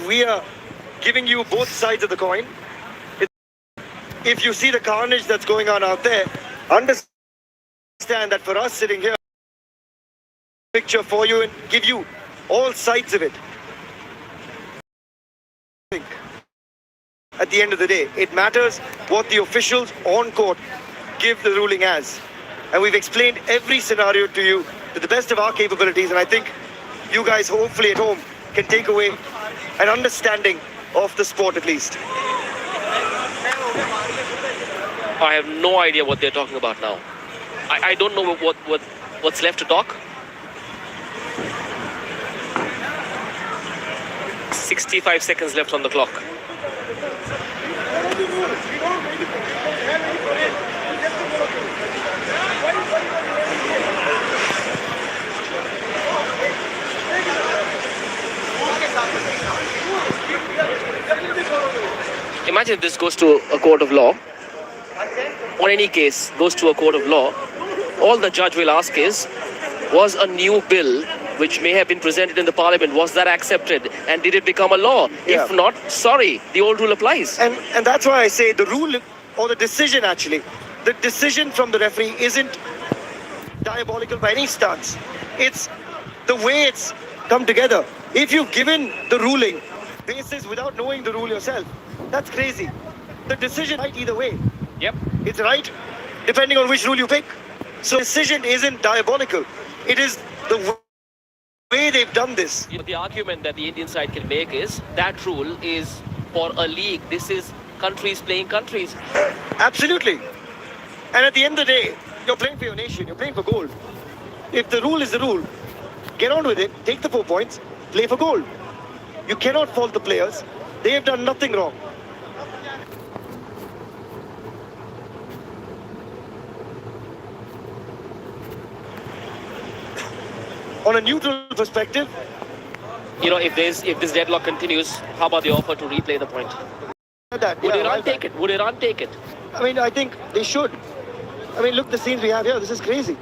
we are giving you both sides of the coin. If you see the carnage that's going on out there, understand that for us sitting here, picture for you and give you all sides of it. At the end of the day, it matters what the officials on court give the ruling as. And we've explained every scenario to you to the best of our capabilities, and I think you guys hopefully at home can take away an understanding of the sport at least. I have no idea what they're talking about now. I don't know what's left to talk. 65 seconds left on the clock. Imagine if this goes to a court of law, or any case goes to a court of law. All the judge will ask is, was a new bill which may have been presented in the parliament, was that accepted and did it become a law? Yeah. If not, sorry, the old rule applies. And that's why I say the rule, or the decision actually, the decision from the referee isn't diabolical by any stance. It's the way it's come together. If you've given the ruling basis without knowing the rule yourself, that's crazy. The decision right either way. Yep. It's right depending on which rule you pick. So the decision isn't diabolical. It is the way they've done this. The argument that the Indian side can make is that rule is for a league. This is countries playing countries. Absolutely. And at the end of the day, you're playing for your nation. You're playing for gold. If the rule is the rule, get on with it. Take the 4 points. Play for gold. You cannot fault the players. They have done nothing wrong. On a neutral perspective, if this deadlock continues, how about the offer to replay the point? Would Iran take it? Would Iran take it? I mean, I think they should. I mean, look, the scenes we have here. This is crazy.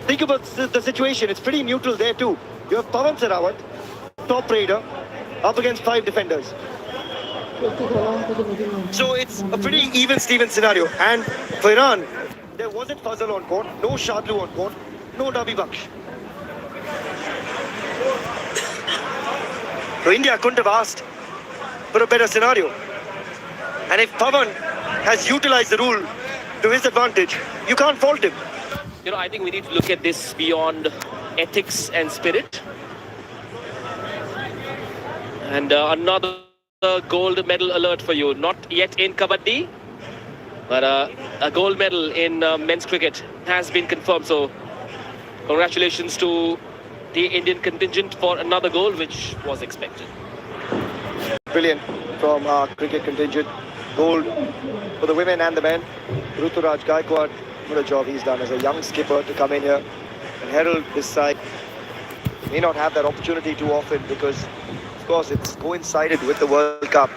Think about the situation. It's pretty neutral there too. You have Pawan Sarawat, top raider, up against 5 defenders. So it's a pretty even-Steven scenario. And for Iran, there wasn't Fazal on court, no Shadlu on court, no Nabi Baksh. So India couldn't have asked for a better scenario. And if Pawan has utilized the rule to his advantage, you can't fault him. I think we need to look at this beyond ethics and spirit. And another gold medal alert for you. Not yet in kabaddi, but a gold medal in men's cricket has been confirmed. So congratulations to the Indian contingent for another goal, which was expected. Brilliant from our cricket contingent. Gold for the women and the men. Ruturaj Gaikwad, what a job he's done as a young skipper to come in here and herald this side. May not have that opportunity too often because, of course, it's coincided with the World Cup.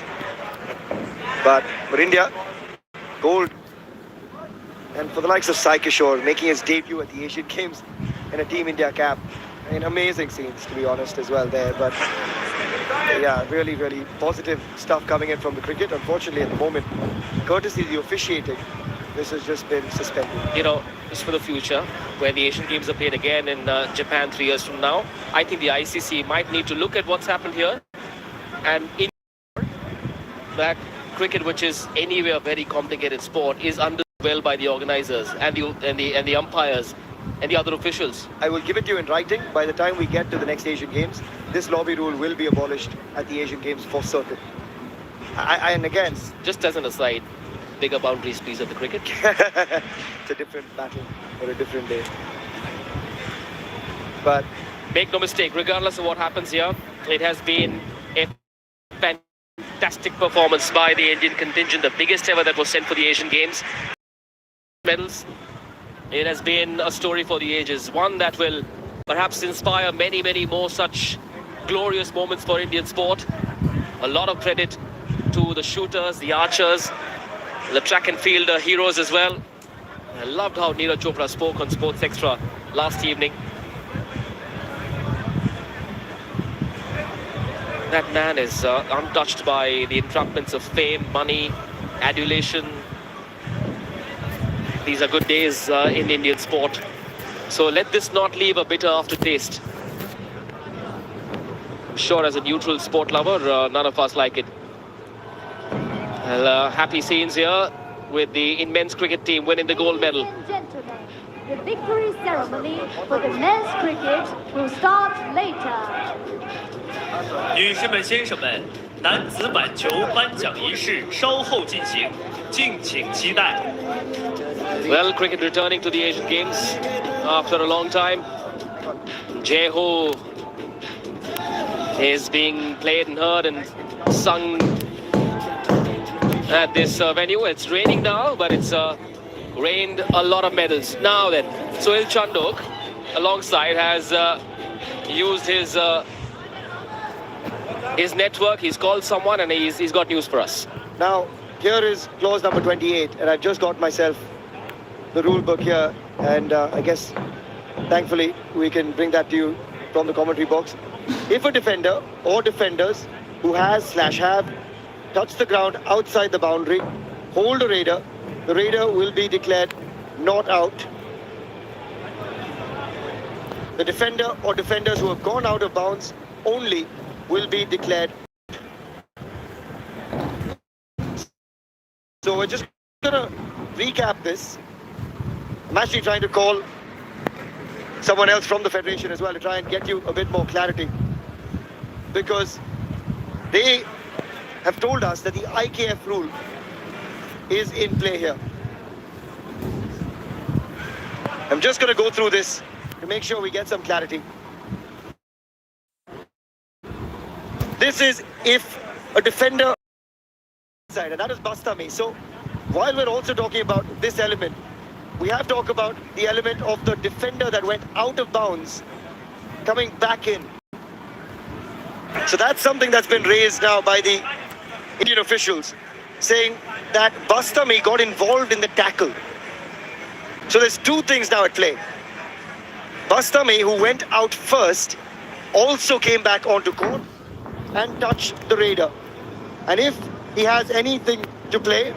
But for India, gold. And for the likes of Sai Kishore, making his debut at the Asian Games in a Team India cap. I mean, amazing scenes, to be honest, as well there. But yeah, really, really positive stuff coming in from the cricket. Unfortunately, at the moment, courtesy of the officiating, this has just been suspended. Just for the future, when the Asian Games are played again in Japan 3 years from now, I think the ICC might need to look at what's happened here and ensure that cricket, which is anyway a very complicated sport, is understood well by the organizers and the umpires and the other officials. I will give it to you in writing. By the time we get to the next Asian Games, this lobby rule will be abolished at the Asian Games for certain. And again, just as an aside, bigger boundaries, please, of the cricket. It's a different battle or a different day. But make no mistake, regardless of what happens here, it has been a fantastic performance by the Indian contingent, the biggest ever that was sent for the Asian Games. Medals. It has been a story for the ages, one that will perhaps inspire many, many more such glorious moments for Indian sport. A lot of credit to the shooters, the archers, the track and field heroes as well. I loved how Neeraj Chopra spoke on Sports Extra last evening. That man is untouched by the entrapments of fame, money, adulation. These are good days in Indian sport. So let this not leave a bitter aftertaste. Sure, as a neutral sport lover, none of us like it. Well, happy scenes here with the men's cricket team winning the gold medal. Ladies and gentlemen, the victory ceremony for the men's cricket will start later. 女士们、先生们，男子板球颁奖仪式稍后进行，敬请期待。 Well, cricket returning to the Asian Games after a long time. Jehu is being played and heard and sung at this venue. It's raining now, but it's rained a lot of medals. Now then, Sohail Chandok alongside has used his network. He's called someone and he's got news for us. Now, here is clause number 28, and I've just got myself the rule book here, and I guess, thankfully, we can bring that to you from the commentary box. If a defender or defenders who has/have touched the ground outside the boundary, hold a raider, the raider will be declared not out. The defender or defenders who have gone out of bounds only will be declared. So we're just going to recap this. I'm actually trying to call someone else from the Federation as well to try and get you a bit more clarity, because they have told us that the IKF rule is in play here. I'm just going to go through this to make sure we get some clarity. This is if a defender side, and that is Bastami. So while we're also talking about this element, we have to talk about the element of the defender that went out of bounds coming back in. So that's something that's been raised now by the Indian officials, saying that Bastami got involved in the tackle. So there's two things now at play. Bastami, who went out first, also came back onto court and touched the raider. And if he has anything to play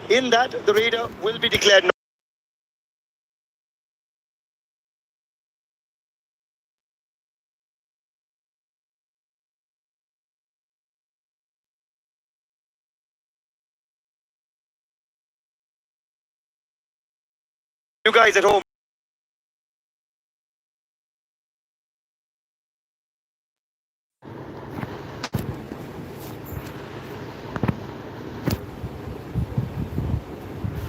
in that, the raider will be declared not. You guys at home,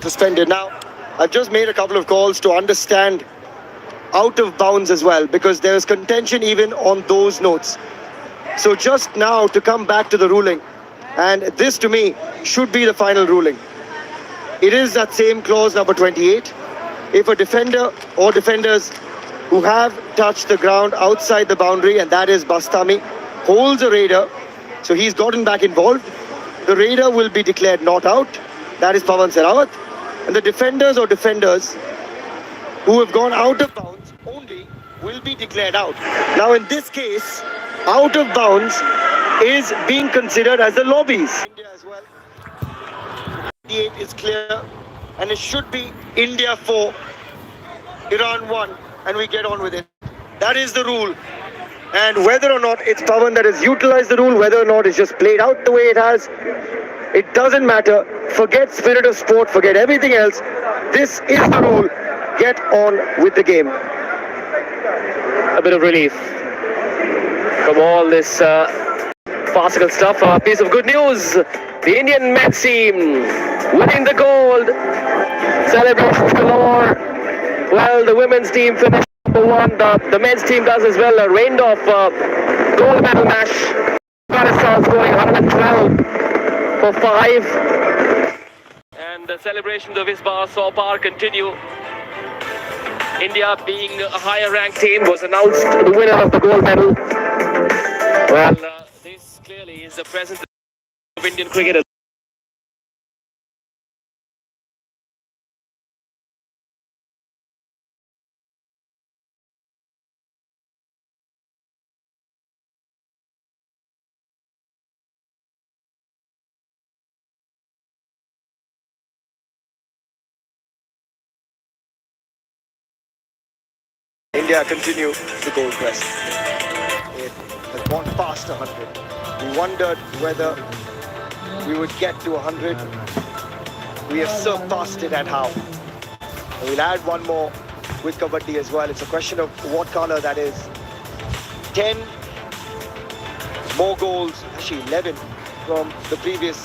suspended. Now, I've just made a couple of calls to understand out of bounds as well, because there is contention even on those notes. So just now to come back to the ruling, and this to me should be the final ruling. It is that same clause number 28. If a defender or defenders who have touched the ground outside the boundary, and that is Bastami, holds a raider, so he's gotten back involved, the raider will be declared not out. That is Pawan Sehrawat. And the defenders or defenders who have gone out of bounds only will be declared out. Now in this case, out of bounds is being considered as the lobbies. India as well. 28 is clear, and it should be India 4, Iran 1, and we get on with it. That is the rule. And whether or not it's Pawan that has utilized the rule, whether or not it's just played out the way it has, it doesn't matter. Forget spirit of sport, forget everything else. This is the rule. Get on with the game. A bit of relief from all this farcical stuff. A piece of good news. The Indian men's team winning the gold. Celebrations galore. Well, the women's team finished number 1. The men's team does as well. A rained off gold medal match. Afghanistan scoring 112 for 5. And the celebrations of Isbar saw par continue. India, being a higher ranked team, was announced the winner of the gold medal. Well, this clearly is the presence of Indian cricket. India continue the goal quest. It has gone past 100. We wondered whether we would get to 100. We have surpassed it, and how. And we'll add one more with kabaddi as well. It's a question of what color that is. 10 more goals, actually 11 from the previous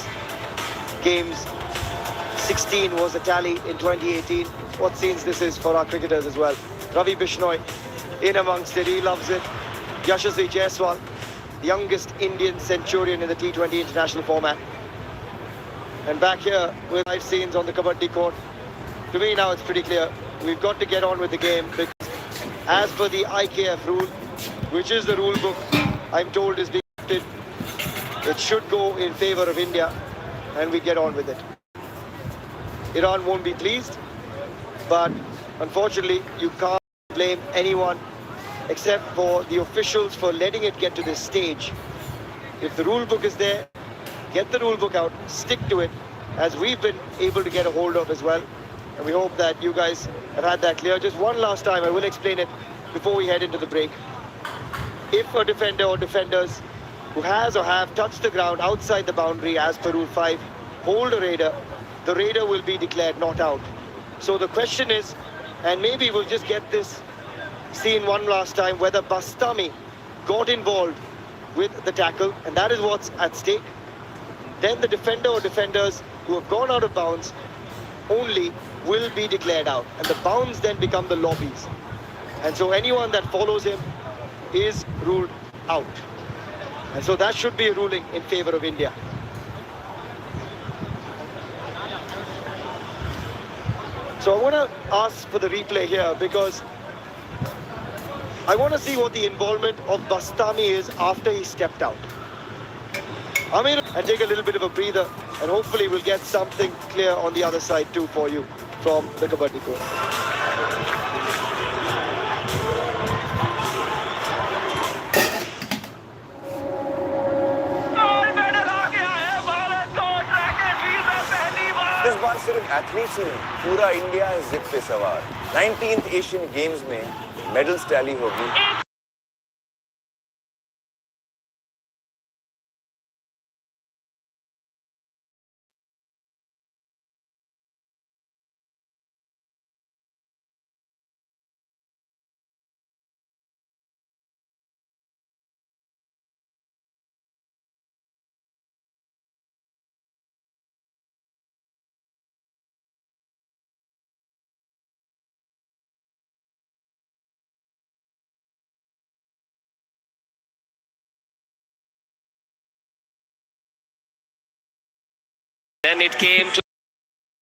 games. 16 was the tally in 2018. What scenes this is for our cricketers as well. Ravi Bishnoi in amongst it, he loves it. Yashasvi Jaiswal, the youngest Indian centurion in the T20 international format. And back here with live scenes on the kabaddi court. To me now it's pretty clear. We've got to get on with the game because as per the IKF rule, which is the rule book I'm told is being adopted, it should go in favour of India and we get on with it. Iran won't be pleased, but unfortunately you can't blame anyone except for the officials for letting it get to this stage. If the rule book is there, get the rule book out, stick to it, as we've been able to get a hold of as well. And we hope that you guys have had that clear. Just one last time, I will explain it before we head into the break. If a defender or defenders who has or have touched the ground outside the boundary as per Rule 5 hold a raider, the raider will be declared not out. So the question is, and maybe we'll just get this seen one last time, whether Bastami got involved with the tackle, and that is what's at stake. Then the defender or defenders who have gone out of bounds only will be declared out, and the bounds then become the lobbies. And so anyone that follows him is ruled out. And so that should be a ruling in favour of India. So I want to ask for the replay here because I want to see what the involvement of Bastami is after he stepped out. Amir, and take a little bit of a breather, and hopefully we'll get something clear on the other side too for you from the kabaddi court. इस बार सिर्फ athletes ही नहीं, पूरा India है जिद पे सवार। 19th Asian games में medals tally होगी। Then it came to